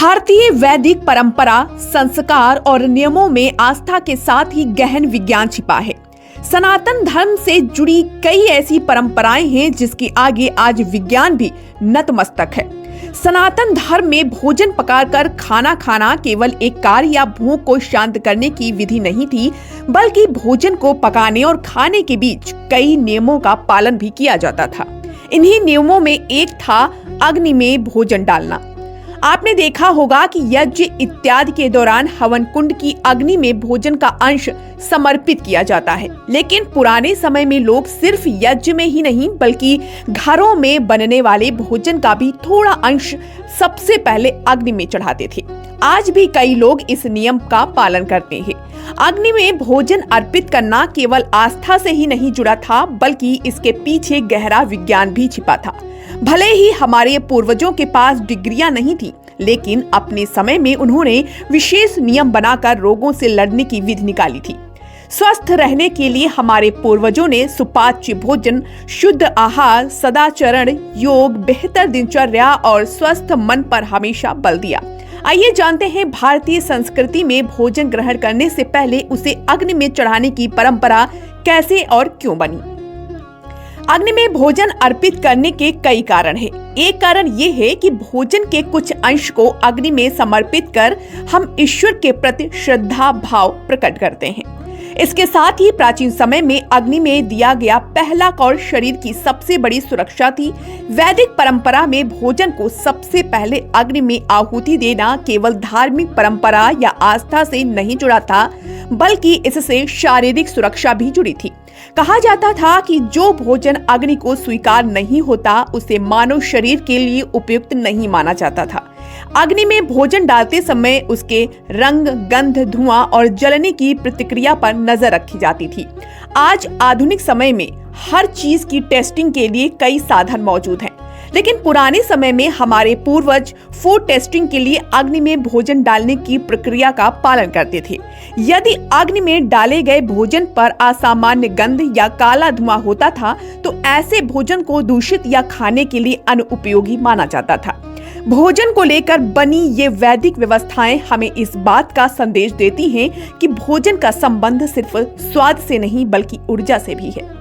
भारतीय वैदिक परंपरा, संस्कार और नियमों में आस्था के साथ ही गहन विज्ञान छिपा है। सनातन धर्म से जुड़ी कई ऐसी परंपराएं हैं जिसके आगे आज विज्ञान भी नतमस्तक है। सनातन धर्म में भोजन पकाकर खाना खाना केवल एक कार्य या भूख को शांत करने की विधि नहीं थी, बल्कि भोजन को पकाने और खाने के बीच कई नियमों का पालन भी किया जाता था। इन्हीं नियमों में एक था अग्नि में भोजन डालना। आपने देखा होगा कि यज्ञ इत्यादि के दौरान हवन कुंड की अग्नि में भोजन का अंश समर्पित किया जाता है। लेकिन पुराने समय में लोग सिर्फ यज्ञ में ही नहीं बल्कि घरों में बनने वाले भोजन का भी थोड़ा अंश सबसे पहले अग्नि में चढ़ाते थे। आज भी कई लोग इस नियम का पालन करते हैं। अग्नि में भोजन अर्पित करना केवल आस्था से ही नहीं जुड़ा था, बल्कि इसके पीछे गहरा विज्ञान भी छिपा था। भले ही हमारे पूर्वजों के पास डिग्रियां नहीं थी, लेकिन अपने समय में उन्होंने विशेष नियम बनाकर रोगों से लड़ने की विधि निकाली थी। स्वस्थ रहने के लिए हमारे पूर्वजों ने सुपाच्य भोजन, शुद्ध आहार, सदाचरण, योग, बेहतर दिनचर्या और स्वस्थ मन पर हमेशा बल दिया। आइए जानते हैं भारतीय संस्कृति में भोजन ग्रहण करने से पहले उसे अग्नि में चढ़ाने की परंपरा कैसे और क्यों बनी। अग्नि में भोजन अर्पित करने के कई कारण हैं। एक कारण ये है कि भोजन के कुछ अंश को अग्नि में समर्पित कर हम ईश्वर के प्रति श्रद्धा भाव प्रकट करते हैं। इसके साथ ही प्राचीन समय में अग्नि में दिया गया पहला कौर शरीर की सबसे बड़ी सुरक्षा थी। वैदिक परंपरा में भोजन को सबसे पहले अग्नि में आहुति देना केवल धार्मिक परंपरा या आस्था से नहीं जुड़ा था, बल्कि इससे शारीरिक सुरक्षा भी जुड़ी थी। कहा जाता था कि जो भोजन अग्नि को स्वीकार नहीं होता उसे मानव शरीर के लिए उपयुक्त नहीं माना जाता था। अग्नि में भोजन डालते समय उसके रंग, गंध, धुआं और जलने की प्रतिक्रिया पर नजर रखी जाती थी। आज आधुनिक समय में हर चीज की टेस्टिंग के लिए कई साधन मौजूद हैं, लेकिन पुराने समय में हमारे पूर्वज फूड टेस्टिंग के लिए अग्नि में भोजन डालने की प्रक्रिया का पालन करते थे। यदि अग्नि में डाले गए भोजन पर असामान्य गंध या काला धुआं होता था तो ऐसे भोजन को दूषित या खाने के लिए अनुपयोगी माना जाता था। भोजन को लेकर बनी ये वैदिक व्यवस्थाएं हमें इस बात का संदेश देती हैं कि भोजन का संबंध सिर्फ स्वाद से नहीं बल्कि ऊर्जा से भी है।